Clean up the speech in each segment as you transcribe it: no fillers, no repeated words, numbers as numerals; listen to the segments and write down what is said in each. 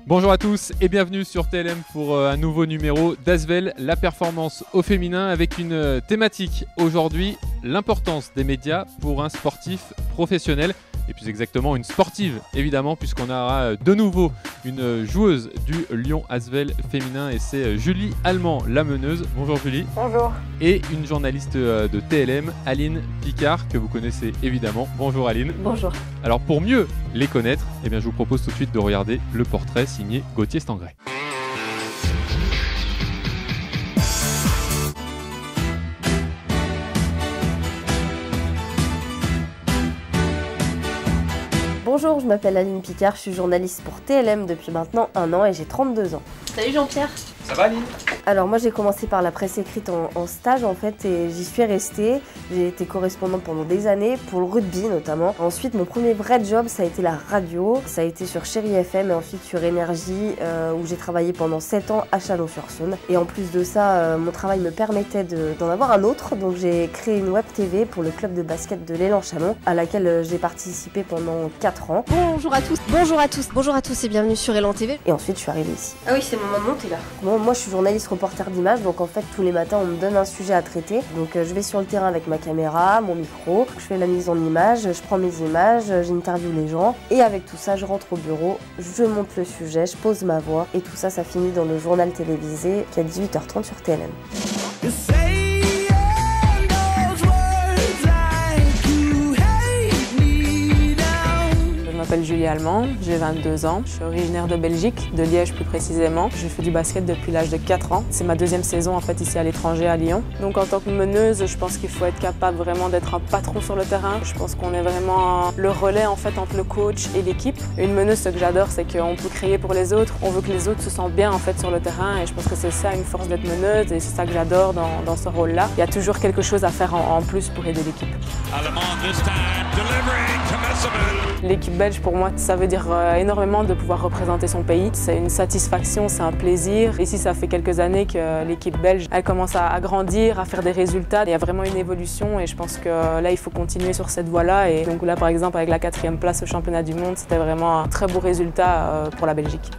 Bonjour à tous et bienvenue sur TLM pour un nouveau numéro d'Asvel, la performance au féminin avec une thématique aujourd'hui, l'importance des médias pour un sportif professionnel. Et plus exactement une sportive évidemment, puisqu'on aura de nouveau une joueuse du Lyon Asvel féminin et c'est Julie Allemand, la meneuse. Bonjour Julie. Bonjour. Et une journaliste de TLM, Aline Picard, que vous connaissez évidemment. Bonjour Aline. Bonjour. Alors pour mieux les connaître, eh bien, je vous propose tout de suite de regarder le portrait signé Gauthier Stangret. Bonjour, je m'appelle Aline Picard, je suis journaliste pour TLM depuis maintenant 1 an et j'ai 32 ans. Salut Jean-Pierre. Ça va Aline? Alors moi j'ai commencé par la presse écrite en stage en fait et j'y suis restée. J'ai été correspondante pendant des années pour le rugby notamment. Ensuite mon premier vrai job ça a été la radio. Ça a été sur Chéri FM et ensuite sur Énergie où j'ai travaillé pendant 7 ans à Chalon-sur-Saône. Et en plus de ça mon travail me permettait d'en avoir un autre. Donc j'ai créé une web TV pour le club de basket de l'Élan Chalon à laquelle j'ai participé pendant 4 ans. Bonjour à tous, bonjour à tous, bonjour à tous et bienvenue sur Élan TV. Et ensuite je suis arrivée ici. Ah oui c'est le moment de monter là. Moi je suis journaliste reporter d'image, donc en fait tous les matins on me donne un sujet à traiter. Donc je vais sur le terrain avec ma caméra, mon micro, je fais la mise en image, je prends mes images, j'interviewe les gens et avec tout ça je rentre au bureau, je monte le sujet, je pose ma voix et tout ça ça finit dans le journal télévisé qui est à 18h30 sur TLM. Je m'appelle Julie Allemand, j'ai 22 ans, je suis originaire de Belgique, de Liège plus précisément. Je fais du basket depuis l'âge de 4 ans. C'est ma deuxième saison en fait ici à l'étranger à Lyon. Donc en tant que meneuse, je pense qu'il faut être capable vraiment d'être un patron sur le terrain. Je pense qu'on est vraiment le relais en fait entre le coach et l'équipe. Une meneuse, ce que j'adore, c'est qu'on peut créer pour les autres. On veut que les autres se sentent bien en fait sur le terrain et je pense que c'est ça une force d'être meneuse et c'est ça que j'adore dans ce rôle-là. Il y a toujours quelque chose à faire en plus pour aider l'équipe. L'équipe belge, pour moi, ça veut dire énormément de pouvoir représenter son pays. C'est une satisfaction, c'est un plaisir. Ici, ça fait quelques années que l'équipe belge, elle commence à grandir, à faire des résultats. Il y a vraiment une évolution et je pense que là, il faut continuer sur cette voie-là. Et donc là, par exemple, avec la 4e place au championnat du monde, c'était vraiment un très beau résultat pour la Belgique.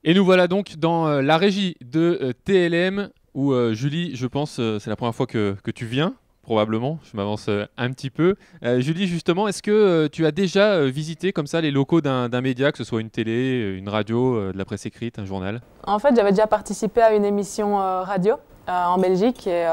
Et nous voilà donc dans la régie de TLM où Julie, je pense, c'est la première fois que tu viens. Probablement, je m'avance un petit peu. Julie, justement, est-ce que tu as déjà visité comme ça les locaux d'un média, que ce soit une télé, une radio, de la presse écrite, un journal? En fait, j'avais déjà participé à une émission radio en Belgique et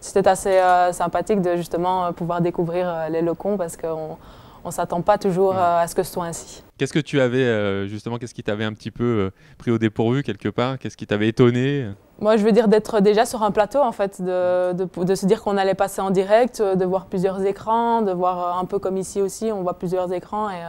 c'était assez sympathique de justement pouvoir découvrir les locaux parce qu'on ne s'attend pas toujours à ce que ce soit ainsi. Qu'est-ce que tu avais, justement, qu'est-ce qui t'avait un petit peu pris au dépourvu quelque part? Qu'est-ce qui t'avait étonné? Moi, je veux dire d'être déjà sur un plateau, en fait, de se dire qu'on allait passer en direct, de voir plusieurs écrans, de voir un peu comme ici aussi, on voit plusieurs écrans. Et,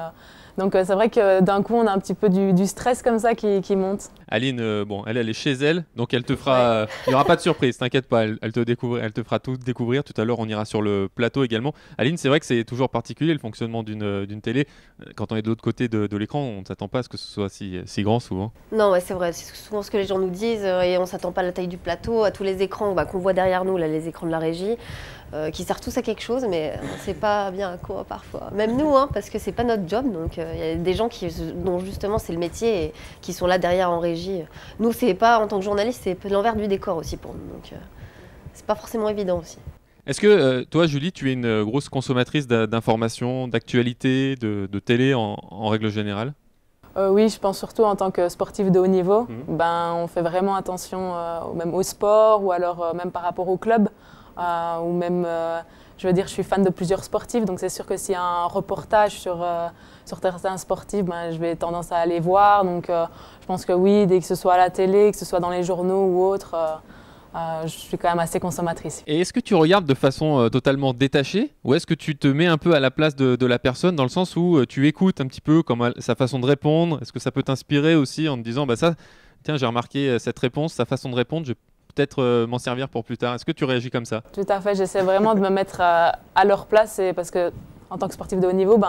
donc c'est vrai que d'un coup, on a un petit peu du stress comme ça qui monte. Aline, bon, elle est chez elle, donc elle te fera... Il n'y aura pas de surprise, t'inquiète pas, elle te fera tout découvrir. Tout à l'heure, on ira sur le plateau également. Aline, c'est vrai que c'est toujours particulier le fonctionnement d'une télé. Quand on est de l'autre côté de l'écran, on ne s'attend pas à ce que ce soit si grand souvent. Non, ouais, c'est vrai, c'est souvent ce que les gens nous disent et on ne s'attend pas à la taille du plateau, à tous les écrans qu'on voit derrière nous, là, les écrans de la régie, qui servent tous à quelque chose, mais on ne sait pas bien à quoi parfois. Même nous, parce que c'est pas notre job, donc il y a des gens dont justement c'est le métier et qui sont là derrière en régie. Nous, c'est pas, en tant que journaliste, c'est l'envers du décor aussi pour nous, donc c'est pas forcément évident aussi. Est-ce que toi, Julie, tu es une grosse consommatrice d'informations, d'actualités, de télé en règle générale? Oui, je pense surtout en tant que sportif de haut niveau. On fait vraiment attention même au sport ou alors même par rapport au club. Ou même, je veux dire, je suis fan de plusieurs sportifs, donc c'est sûr que s'il y a un reportage sur certains sportifs, je vais tendance à aller voir. Donc je pense que oui, dès que ce soit à la télé, que ce soit dans les journaux ou autre, je suis quand même assez consommatrice. Et est-ce que tu regardes de façon totalement détachée ou est-ce que tu te mets un peu à la place de la personne dans le sens où tu écoutes un petit peu sa façon de répondre? Est-ce que ça peut t'inspirer aussi en te disant ça, tiens, j'ai remarqué cette réponse, sa façon de répondre, je vais peut-être m'en servir pour plus tard. Est-ce que tu réagis comme ça? Tout à fait, j'essaie vraiment de me mettre à leur place parce que en tant que sportif de haut niveau,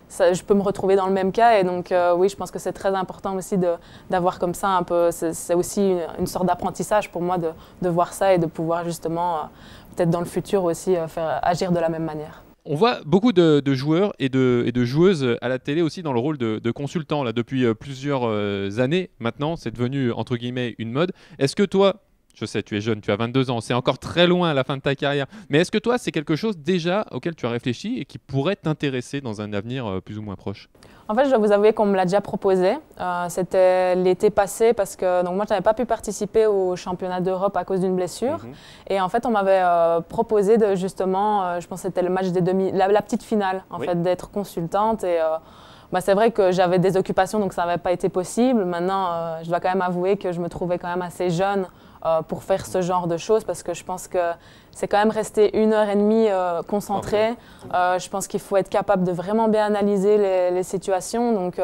je peux me retrouver dans le même cas et donc oui, je pense que c'est très important aussi d'avoir comme ça un peu, c'est aussi une sorte d'apprentissage pour moi de voir ça et de pouvoir justement peut-être dans le futur aussi faire agir de la même manière. On voit beaucoup de joueurs et de joueuses à la télé aussi dans le rôle de consultant là, depuis plusieurs années maintenant. C'est devenu entre guillemets une mode. Est-ce que toi, je sais, tu es jeune, tu as 22 ans, c'est encore très loin à la fin de ta carrière, mais est-ce que toi, c'est quelque chose déjà auquel tu as réfléchi et qui pourrait t'intéresser dans un avenir plus ou moins proche? En fait, je dois vous avouer qu'on me l'a déjà proposé. C'était l'été passé parce que donc moi, je n'avais pas pu participer au championnat d'Europe à cause d'une blessure. Et en fait, on m'avait proposé de justement, je pense que c'était le match des la petite finale, en fait, d'être consultante. Et c'est vrai que j'avais des occupations, donc ça n'avait pas été possible. Maintenant, je dois quand même avouer que je me trouvais quand même assez jeune pour faire ce genre de choses parce que je pense que c'est quand même rester 1h30 concentré. Je pense qu'il faut être capable de vraiment bien analyser les situations. Donc,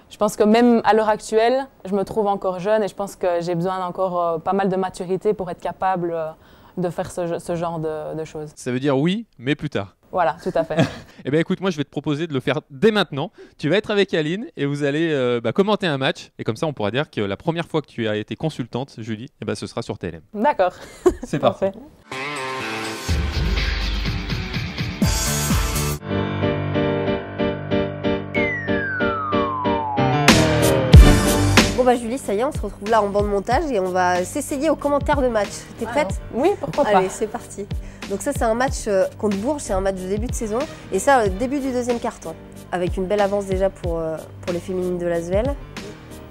je pense que même à l'heure actuelle, je me trouve encore jeune et je pense que j'ai besoin d'encore pas mal de maturité pour être capable de faire ce genre de choses. Ça veut dire oui, mais plus tard. Voilà, tout à fait. Eh bien écoute, moi je vais te proposer de le faire dès maintenant. Tu vas être avec Aline et vous allez commenter un match. Et comme ça, on pourra dire que la première fois que tu as été consultante, Julie, ce sera sur TLM. D'accord. C'est parfait. Bon Julie, ça y est, on se retrouve là en banc de montage et on va s'essayer aux commentaires de match. T'es prête? Oui, pourquoi pas. Allez, c'est parti. Donc ça, c'est un match contre Bourges, c'est un match de début de saison. Et ça, début du deuxième quart-temps, avec une belle avance déjà pour les féminines de l'Asvel.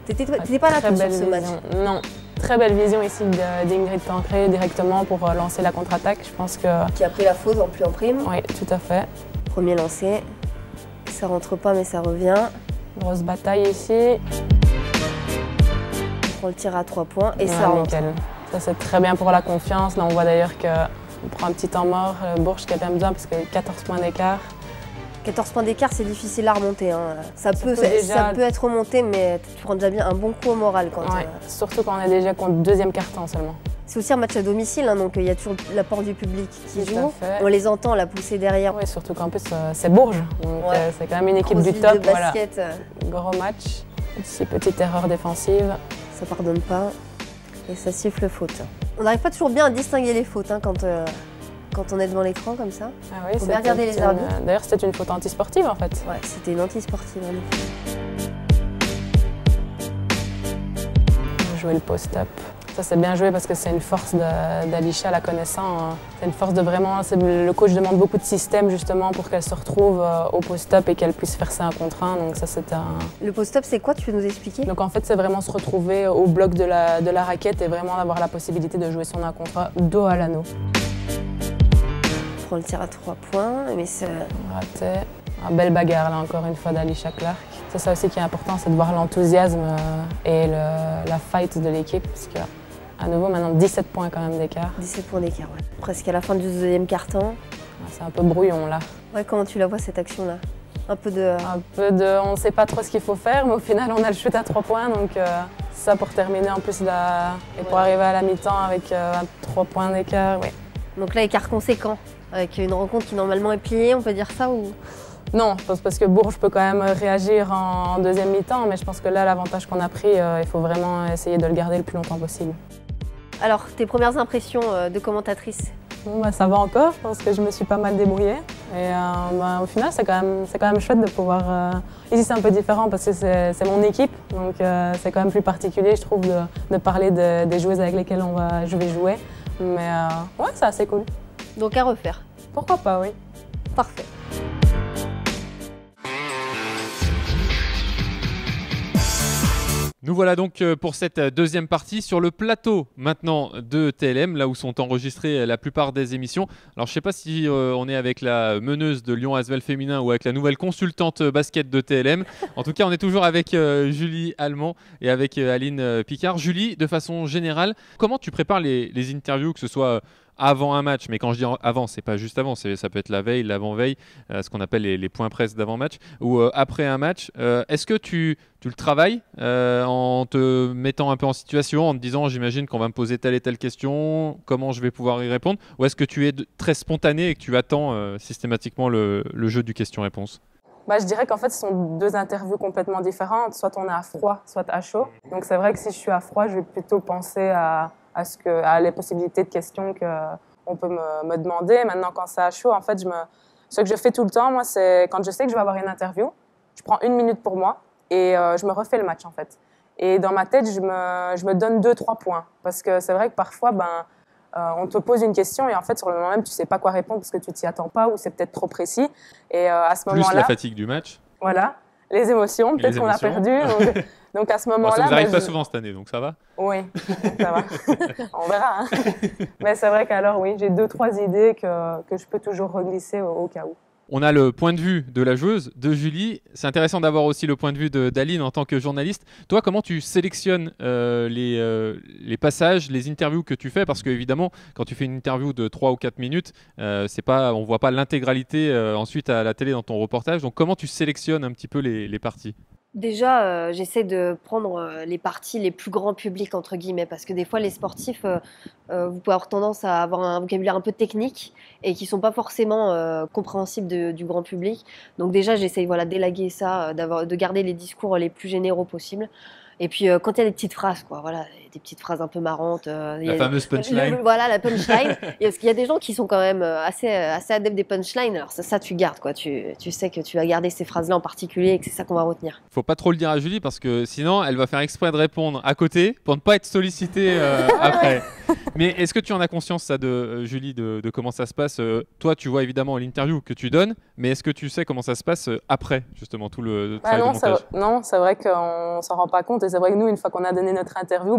T'étais pas là sur ce match? Non. Très belle vision ici d'Ingrid Tancré directement pour lancer la contre-attaque. Je pense que... Qui a pris la faute en plus en prime. Oui, tout à fait. Premier lancé. Ça rentre pas, mais ça revient. Grosse bataille ici. On prend le tir à 3 points et ça rentre. Nickel. Ça, c'est très bien pour la confiance. Là, on voit d'ailleurs qu'on prend un petit temps mort. Bourges qui a bien besoin parce qu'il y a 14 points d'écart. 14 points d'écart, c'est difficile à remonter. Hein. Ça peut être remonté, mais tu prends déjà bien un bon coup au moral. Surtout quand on est déjà contre deuxième quart-temps seulement. C'est aussi un match à domicile, hein, donc il y a toujours l'apport du public qui joue. On les entend, la poussée derrière. Oui, surtout qu'en plus, c'est Bourges. Donc c'est quand même une équipe du top. De basket. Gros match. Ici, petite erreur défensive. Ça pardonne pas. Et ça siffle faute. On n'arrive pas toujours bien à distinguer les fautes quand on est devant l'écran comme ça. Ah oui, faut bien regarder les arbitres. D'ailleurs, c'était une faute antisportive en fait. Ouais, c'était une antisportive en effet. Jouer le post-up. Ça, c'est bien joué parce que c'est une force d'Alisha, la connaissant. C'est une force de vraiment... Le coach demande beaucoup de systèmes justement pour qu'elle se retrouve au post-up et qu'elle puisse faire ça 1 contre 1. Donc ça, c'est un... Le post-up, c'est quoi? Tu peux nous expliquer? Donc en fait, c'est vraiment se retrouver au bloc de la raquette et vraiment avoir la possibilité de jouer son 1 contre 1 dos à l'anneau. On prend le tir à 3 points, mais c'est... Raté. Une belle bagarre là encore une fois d'Alisha Clark. C'est ça aussi qui est important, c'est de voir l'enthousiasme et la fight de l'équipe. Parce que, à nouveau, maintenant 17 points quand même d'écart. 17 points d'écart, ouais. Presque à la fin du deuxième quart-temps. C'est un peu brouillon là. Ouais, comment tu la vois cette action-là? On ne sait pas trop ce qu'il faut faire, mais au final on a le shoot à 3 points. Donc ça pour terminer en plus et pour arriver à la mi-temps avec 3 points d'écart, oui. Donc là, écart conséquent, avec une rencontre qui normalement est pliée, on peut dire ça ou... Non, je pense parce que Bourges peut quand même réagir en deuxième mi-temps, mais je pense que là, l'avantage qu'on a pris, il faut vraiment essayer de le garder le plus longtemps possible. Alors, tes premières impressions de commentatrice? Ça va encore, je pense que je me suis pas mal débrouillée. Et au final, c'est quand même chouette de pouvoir... Ici, c'est un peu différent parce que c'est mon équipe, donc c'est quand même plus particulier, je trouve, de parler des joueuses avec lesquelles je vais jouer. Mais ouais, c'est assez cool. Donc à refaire? Pourquoi pas, oui. Parfait. Nous voilà donc pour cette deuxième partie sur le plateau maintenant de TLM, là où sont enregistrées la plupart des émissions. Alors je ne sais pas si on est avec la meneuse de Lyon Asvel féminin ou avec la nouvelle consultante basket de TLM. En tout cas, on est toujours avec Julie Allemand et avec Aline Picard. Julie, de façon générale, comment tu prépares les interviews, que ce soit avant un match, mais quand je dis avant, c'est pas juste avant, ça peut être la veille, l'avant-veille, ce qu'on appelle les points presse d'avant-match, ou après un match. Est-ce que tu le travailles en te mettant un peu en situation, en te disant, j'imagine qu'on va me poser telle et telle question, comment je vais pouvoir y répondre, ou est-ce que tu es très spontané et que tu attends systématiquement le jeu du question-réponse? Je dirais qu'en fait, ce sont 2 interviews complètement différentes. Soit on est à froid, soit à chaud. Donc c'est vrai que si je suis à froid, je vais plutôt penser à les possibilités de questions qu'on peut me demander. Maintenant, quand c'est à chaud, en fait, Ce que je fais tout le temps, moi, c'est quand je sais que je vais avoir une interview, je prends 1 minute pour moi et je me refais le match, en fait. Et dans ma tête, je me donne 2-3 points. Parce que c'est vrai que parfois, on te pose une question et en fait, sur le moment même, tu ne sais pas quoi répondre parce que tu ne t'y attends pas ou c'est peut-être trop précis. Et à ce moment-là… Plus la fatigue du match. Voilà, les émotions, peut-être qu'on a perdu. Donc à ce moment-là… Ça ne vous arrive pas souvent cette année, donc ça va? Oui, ça va. On verra. Hein. Mais c'est vrai qu'alors, oui, j'ai 2-3 idées que je peux toujours reglisser au cas où. On a le point de vue de la joueuse, de Julie. C'est intéressant d'avoir aussi le point de vue d'Aline en tant que journaliste. Toi, comment tu sélectionnes les passages, les interviews que tu fais? Parce qu'évidemment, quand tu fais une interview de 3 ou 4 minutes, on ne voit pas l'intégralité ensuite à la télé dans ton reportage. Donc, comment tu sélectionnes un petit peu les parties? Déjà, j'essaie de prendre les parties les plus grand public, entre guillemets, parce que des fois, les sportifs, vous pouvez avoir tendance à avoir un vocabulaire un peu technique et qui ne sont pas forcément compréhensibles du grand public. Donc déjà, j'essaie d'élaguer ça, de garder les discours les plus généraux possibles. Et puis, quand il y a des petites phrases, des petites phrases un peu marrantes. La fameuse punchline. Voilà, la punchline. Parce qu'il y a des gens qui sont quand même assez adeptes des punchlines. Alors ça tu gardes, quoi. Tu sais que tu vas garder ces phrases-là en particulier et que c'est ça qu'on va retenir. Faut pas trop le dire à Julie parce que sinon, elle va faire exprès de répondre à côté pour ne pas être sollicitée après. Mais est-ce que tu en as conscience, ça, Julie, de comment ça se passe? Toi, tu vois évidemment l'interview que tu donnes, mais est-ce que tu sais comment ça se passe après, justement, tout le travail de montage? Non, c'est vrai qu'on s'en rend pas compte. Et c'est vrai que nous, une fois qu'on a donné notre interview,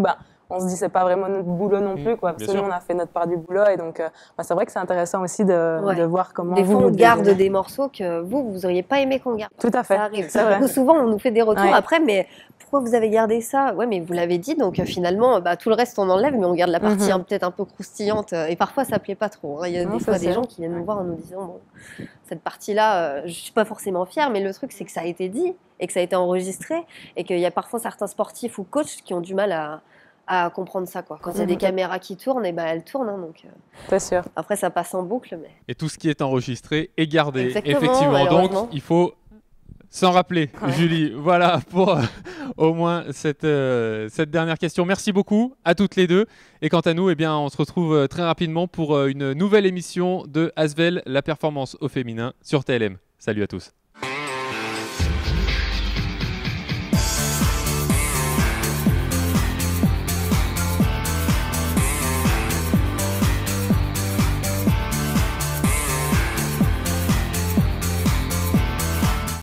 on se dit c'est pas vraiment notre boulot non plus, quoi, parce que nous, on a fait notre part du boulot. Et donc, c'est vrai que c'est intéressant aussi de voir comment des fois, on garde des morceaux que vous auriez pas aimé qu'on garde. Tout à fait. Ça arrive. C'est vrai. Souvent, on nous fait des retours après, mais pourquoi vous avez gardé ça? Ouais, mais vous l'avez dit, donc finalement, tout le reste, on enlève, mais on garde la partie peut-être un peu croustillante. Et parfois, ça plaît pas trop. Il y a des fois des gens qui viennent nous voir en nous disant bon, cette partie-là, je suis pas forcément fière, mais le truc, c'est que ça a été dit et que ça a été enregistré et qu'il y a parfois certains sportifs ou coachs qui ont du mal à comprendre ça, quoi. Quand il y a des caméras qui tournent, elles tournent. Donc, c'est sûr. Après, ça passe en boucle. Mais… Et tout ce qui est enregistré est gardé. Exactement, effectivement. Donc, il faut s'en rappeler, Julie. Voilà pour au moins cette dernière question. Merci beaucoup à toutes les deux. Et quant à nous, on se retrouve très rapidement pour une nouvelle émission de Asvel, la performance au féminin sur TLM. Salut à tous.